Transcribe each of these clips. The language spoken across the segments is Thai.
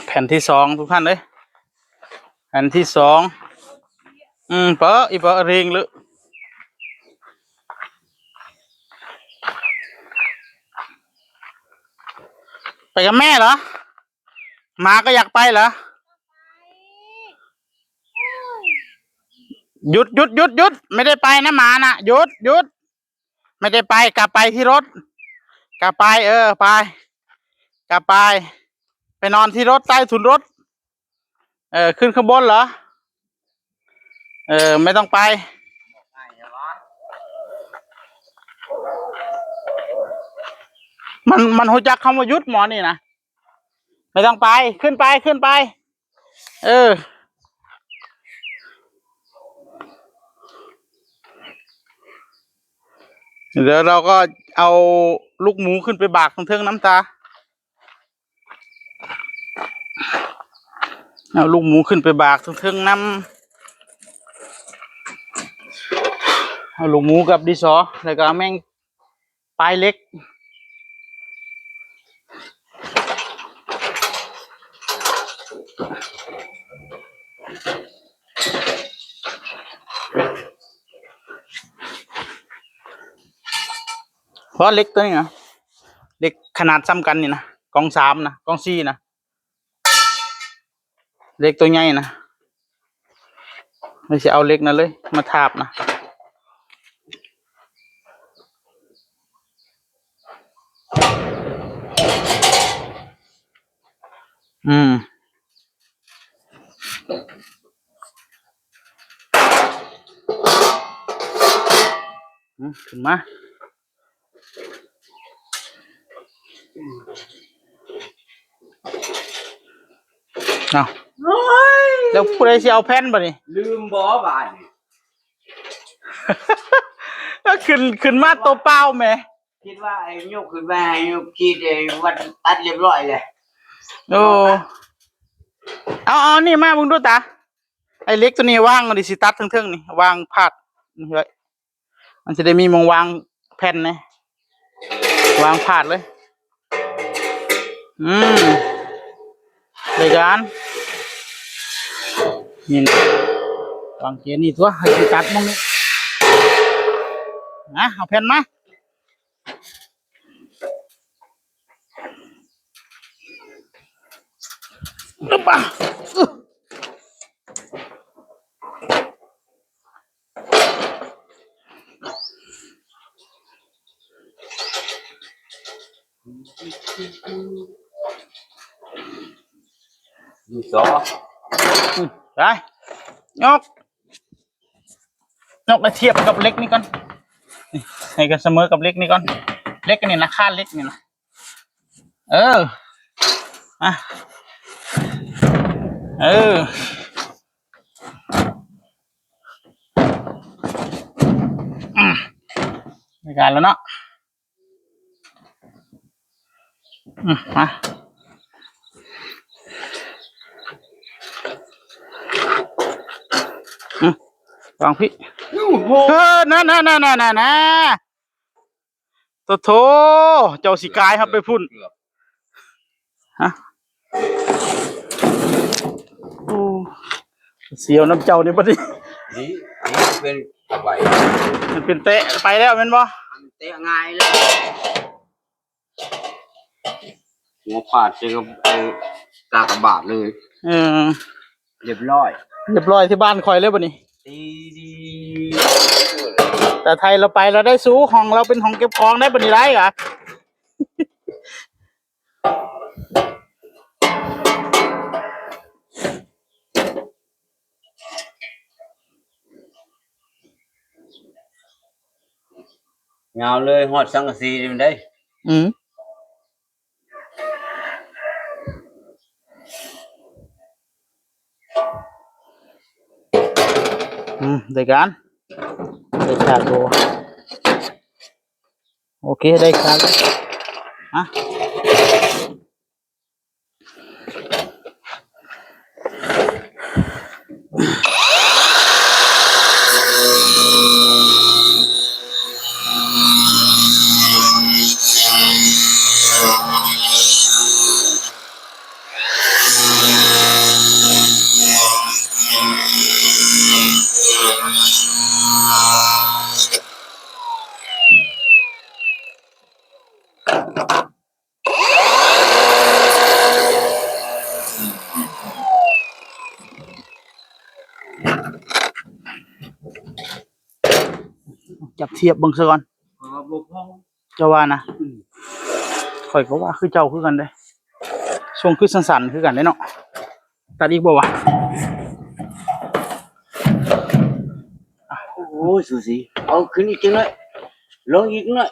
แผ่นที่สองทุกท่านเลยแผ่นที่สองเปาะอีเปาะเริงเลยไปกับแม่เหรอมาก็อยากไปเหรอหยุดไม่ได้ไปนะหมานะหยุดไม่ได้ไปกลับไปที่รถกลับไปไปกลับไปนอนที่รถใต้ถุนรถขึ้นข้างบนเหรอไม่ต้องไปมันหูจักคำว่ายุดหมอนี่นะไม่ต้องไปขึ้นไปเดี๋ยวเราก็เอาลูกหมูขึ้นไปบากตรงเทิงน้ำตาเอาลูกหมูขึ้นไปบากตรงเทิงน้ำเอาลูกหมูกับดิสอแล้วก็แม่งปลายเล็กเพราะเล็กตัวนี้นะเล็กขนาดซ้ำกันนี่นะกอง3นะกอง4นะเล็กตัวใหญ่นะไม่ใช่เอาเล็กนะเลยมาทาบนะขึ้นมาเอาแล้วผู้ใดสิเอาแผ่นบ่นี่ลืมบ่บาดก็ขึ้นมาตัวเปล่าแม่คิดว่าไอ้ยกขึ้นมาให้ยกคิดไอ้วันตัดเรียบร้อยเลยโอ้เอานี่มาบุญดูตาไอ้เล็กตัวนี้ว่างดิสิตัดเทิงๆนี่วางพาดนี่ไว้มันจะได้มีมองวางแผ่นนะวางพาดเลยเลยกันนี่วางเกียร์นี่ตัวให้ตัดมองนี่นะเอาแผ่นมาอึ๊บอ่ะดูซอไปยกมาเทียบกับเล็กนี่ก่อนให้กันเสมอกับเล็กนี่ก่อนเล็กนี่นะค่าเล็กนี่นะอ่ะในการแล้วเนาะมาวางพี่น่ะโตเจ้าสิกายครับไปพุ่นฮะโอ้เสียวน้ำเจ้านี่ปะดินี่เป็นอะไรมันเป็นเตะไปแล้วเป็นบ่เตะง่ายเลยหัวผาดเจอกับกากบาทเลยเรียบร้อยที่บ้านคอยเลยปะนี่ดีแต่ไทยเราไปเราได้สู้ห้องเราเป็นห้องเก็บของได้ปะนี่ไรกะเงาเลยหอดสังกะสีมันได้ได้การได้ฉากดูโอเคได้ฉากฮะ จับเทียบเบิ่งซะก่อน บ่พอ เจ้าว่านะข่อยก็ว่าคือเจ้าคือกันเด้ช่วงคือสั้นๆคือกันเด้เนาะตัดอีกบ่วะ โอ้ยสูสีเอาขึ้นอีกจังหน่อยลงอีกหน่อย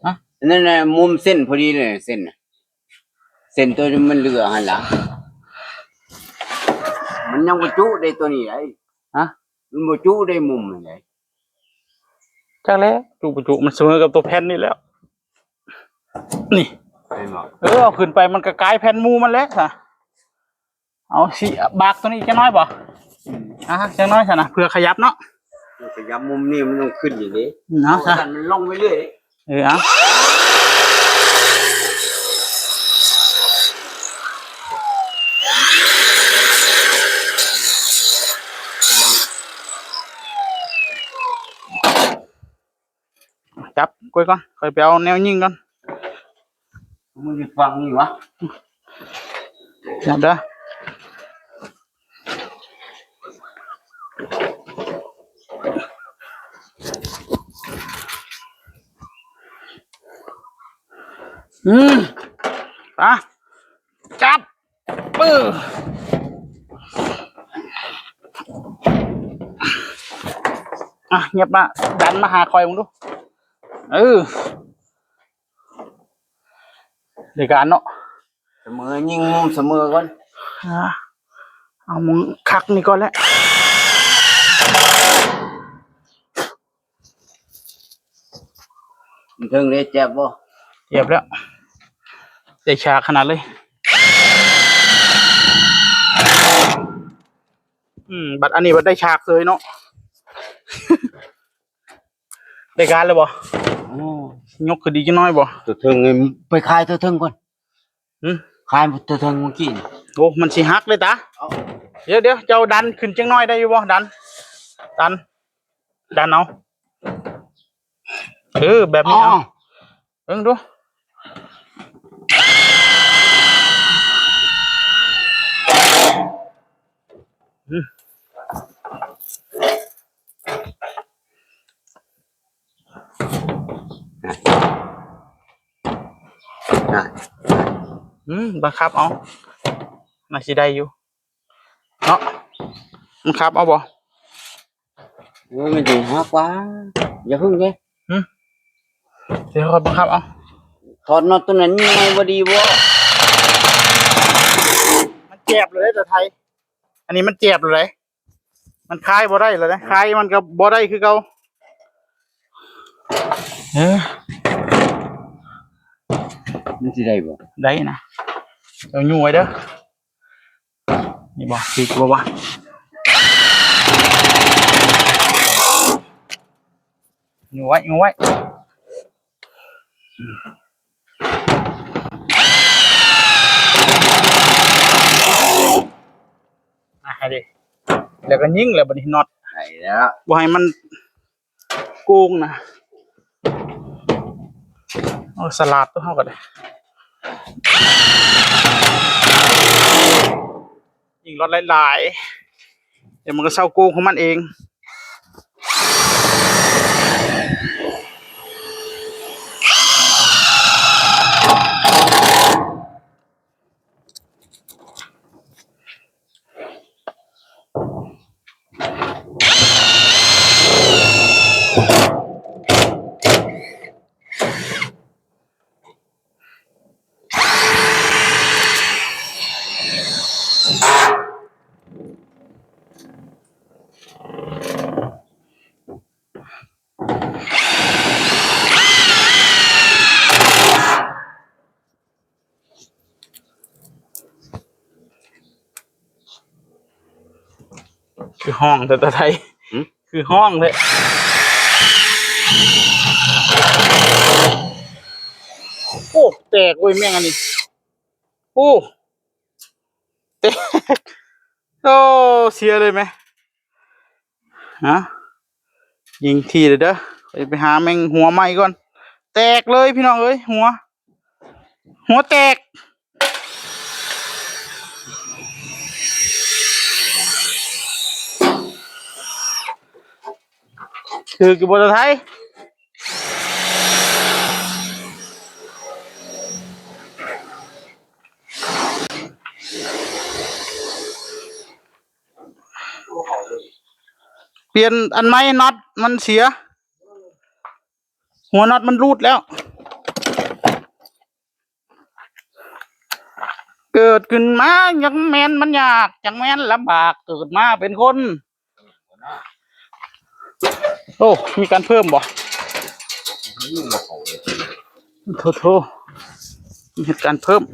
ฮะ นั่นน่ะมุมเส้นพอดีเลยเส้นน่ะเส้นตัวนี้มันเหลือหั่นล่ะมันยังบ่จุได้ตัวนี้ไอ้ ฮะ มันบ่จุได้มุมนี่ไง จักแล้วจุมันเสมอกับตัวแผ่นนี่แล้ว นี่ เห็นบ่ เอาขึ้นไปมันก็กลายแผ่นหมูมันแล้วซะเอาสิบากตัวนี้จังน้อยบ่จังน้อยซะนะเพื่อขยับเนาะ มันขยับมุมนี่มันต้องขึ้นอย่างนี้ เนาะซะ มันลงไปเรื่อย เอาจับก้อยก่อนค่อยไปเอาแนวยิงก่อน มันจะฟังนี่วะ จับเด้ออ่ะจับปื้อเงียบมาดันมาหาคอยมึงดูเดี๋ยวการเนาะ เสมอยิงมุมเสมอก่อน เอามึงคักนี่ก่อนแล้ว มันถึงได้เจ็บบ่ เจ็บแล้วได้ฉากขนาดเลยบัดอันนี้บัดได้ฉากเลยเนาะ ได้การเลยบ่ยกคือดีจังน้อยบ่ ตัวถึงไปคายตัวถึงก่อน คายตัวถึงเมื่อกี้ โอ้มันสิฮักเลยตาเดี๋ยวเจ้าดันขึ้นจังน้อยได้อยู่บ่ดันเอาแบบนี้เอาดูบังคับเอาน่าสิได้อยู่เนาะบังคับเอาบ่ มันจะหักกว่าอย่าพึ่งเลย เดี๋ยวเขาบังคับเอา ถอดน็อตตัวนั้นยังไงบ่ดีบ่ มันเจ็บเลยแต่ไทยอันนี้มันเจ็บเลยมันคลายบ่ได้เลยนะคลายมันก็บ่ได้คือเก่ามันสิได้บ่ ได้นะเดี๋ยวอยู่ไว้เด้อนี่บ่สิกลัวบ่อยู่ไว้ให้ดิแล้วก็ยิงแล้วบัดนี้น็อต ได้แล้ว บ่ให้มันโกงนะสลัดตัวเฮาก็ได้ยิงรถหลายๆเดี๋ยวมันก็เศร้าโกงของมันเองคือห้องแต่ไทยคือห้องเลยโอ้แตกเว้ยแม่งอันนี้โอ้แตกโอ้เสียเลยไหมยิงทีเลยเด้อไปหาแมงหัวใหม่ก่อนแตกเลยพี่น้องเอ้ยหัวแตกคือกี่บทไทย เปลี่ยนอันไหมน็อตมันเสีย หัวน็อตมันรูดแล้ว เกิดขึ้นมายังแมนมันยากยังแมนลำบากเกิดมาเป็นคน โอ้มีการเพิ่มบ่โทมีเหตุการณ์เพิ่ม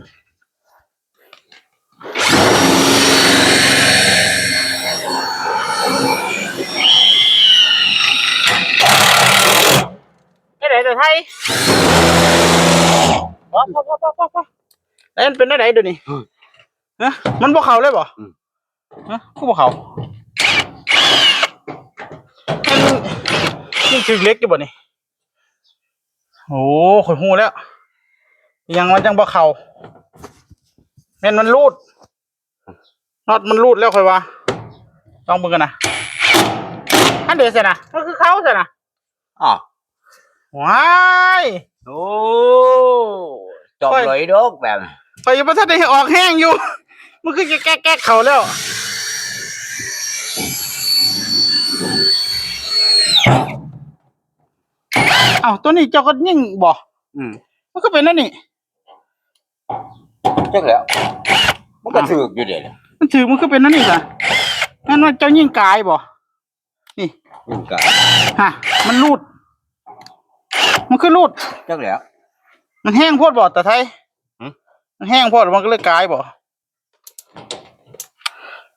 ไม่ได้แต่ไทยพอแล้วมันเป็นได้เดี๋ยวนี้ฮะมันบ่เข่าเลยบ่ฮะกูบ่เข่านี่คือเล็กอยู่บ่นี่โอ้ข่อยหูแล้วยังมันจังบ่เข่าแม่นมันรูดน็อตมันรูดแล้วค่อยว่าลองเบิ่งกันนะอันเดียวสินะมันคือเขาสินะ อ๋อ ว้าย โอ้จบเลยดอกแบบ ไปอยู่ประเทศได้ออกแห้งอยู่มันคือแก้เขาแล้วเอ้าตัวนี้เจ้าก็ยิ่งบ่มันก็เป็นนั่นนี่ จักแล้วมันก็ถูกอยู่เดี๋ยว มันถือมันคือเป็นนั่นนี่จ้ะนั่นว่าเจ้ายิ่งกายบ่นี่ ยิ่งกะ ฮะมันรูดมันคือรูด จักแล้ว มันแห้งโพดบ่แต่ไทยมันแห้งโพดมันก็เลยกายบ่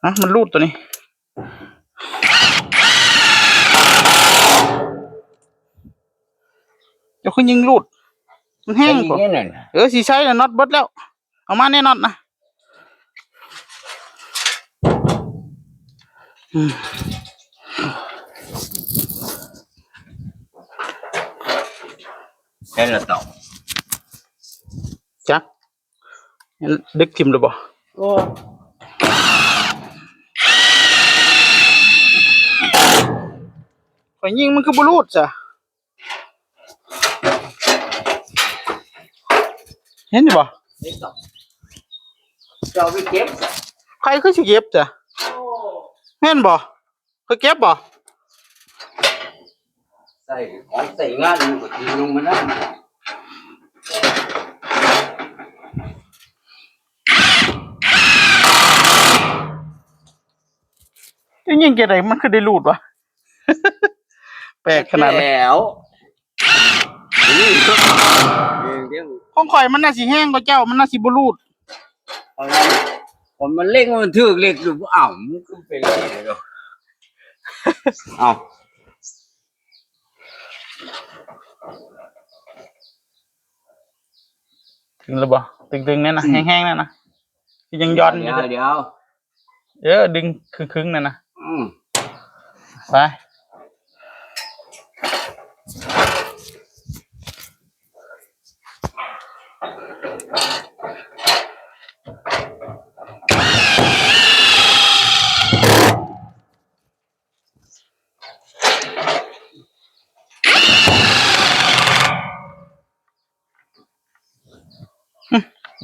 ฮะมันรูดตัวนี้เจ้าคือยิงรูดมันแห้งบ่สีใช้แล้วน็อตเบิดแล้วเอามาแน่นอนนะแค่ละต่อ จักดึกทิมหรือบ่โอ้ข่อยยิงมันคือบรูดจ้ะเห็นบ่เจ้าไปเก็บ ใครคือสิเก็บจ้ะเห็นบ่เคยเก็บบ่ใส่ของใส่งานมันก็ทิ้งลงมานั่นยิงแกไหนมันคือได้รูดวะ แปลกขนาดนั้นแล้วของข่อยมันน่าสิแห้งกว่าเจ้ามันน่าสิบ่รูดผมมันเล็กมันถือเล็กอยู่อ้าวมันก็เป็นอะไรเนาะอ้าวถึงแล้วบ่ตึงๆนั่นนะแห้งๆนั่นนะยังย้อนอยู่เดี๋ยวดึงครึ่งๆนั่นนะไป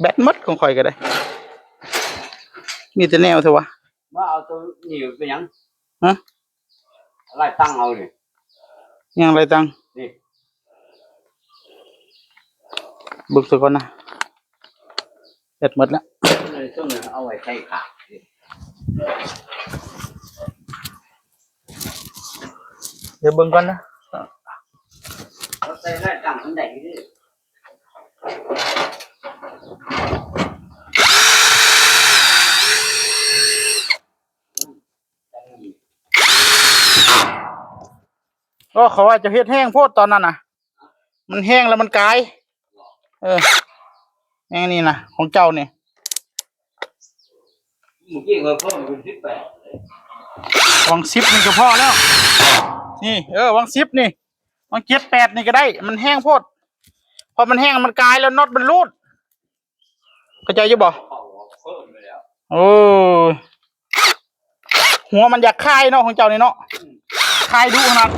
แบตมดของข่อยก็ได้มีแต่แนวเถอะวะว่าเอาตัวนี่ไปยังฮะอะไรตั้งเอาดิยังอะไรตั้งนี่บึกสักก่อนนะแบตมดแล้วต้องเอาไว้ใช้ขาเดี๋ยวเบิ่งก่อนนะเราใส่ได้ตั้งอันใดดิก็เขาว่าจะเฮ็ดแห้งโพดตอนนั้นน่ะมันแห้งแล้วมันกลายแห้งนี่นะของเจ้านี่เมื่อกี้เพิ่มเป็น18วัง10นี่ก็พอแล้วนี่วัง10นี่วัง7 8นี่ก็ได้มันแห้งโพดพอมันแห้งมันกลายแล้วน็อตมันรูดเข้าใจอยู่บ่โอ้หัวมันอยากคายเนาะของเจ้านี่เนาะคายดูขนาด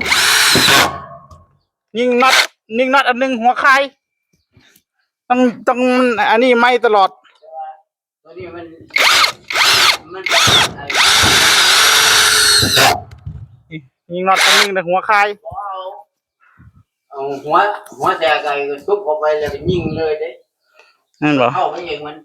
ยิงน็อตอันนึงหัวคายต้องอันนี้ไม่ตลอด ตัวนี้มันเป็นไอ้ ยิงน็อตอันนึงแต่หัวคาย เอาหัวแต่ไก่ก็ทุบออกไปแล้วก็ยิงเลยเด้ นั่นบ่ เข้าไปเองมัน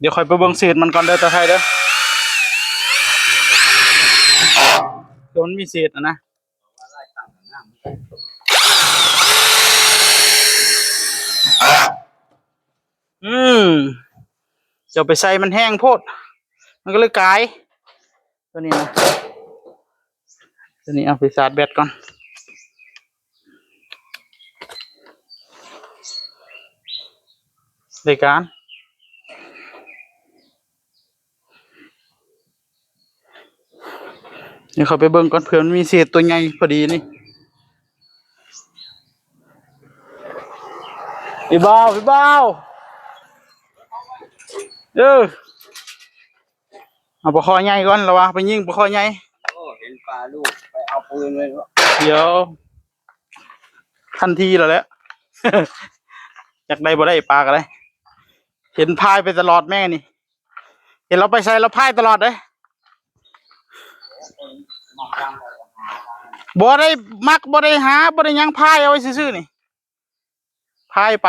เดี๋ยวค่อยไปเบิ่งเศษมันก่อนเด้อตาไทยเด้อเดี๋ยวมันมีเศษนะจะไปใส่มันแห้งโพดมันก็เลยกลายตัวนี้นะตัวนี้เอาไปสาดแบตก่อนรายการเดี๋ยวเขาไปเบิ่งก่อนเผื่อมันมีเศษตัวใหญ่พอดีนี่พี่บ่าวเอาปลาคอใหญ่ก่อนแล้ววะไปยิงปลาคอใหญ่ โอ้เห็นปลาลูกไปเอาปืนเลย เดี๋ยวทันทีแล้วแหละ อยากได้บ่ได้ปลากันเลยเห็นพายไปตลอดแม่นี่เห็นเราไปใส่เราพายตลอดเลยบ่ได้มักบ่ได้หาบ่ได้ยังพายเอาไว้ซื่อๆนี่พายไป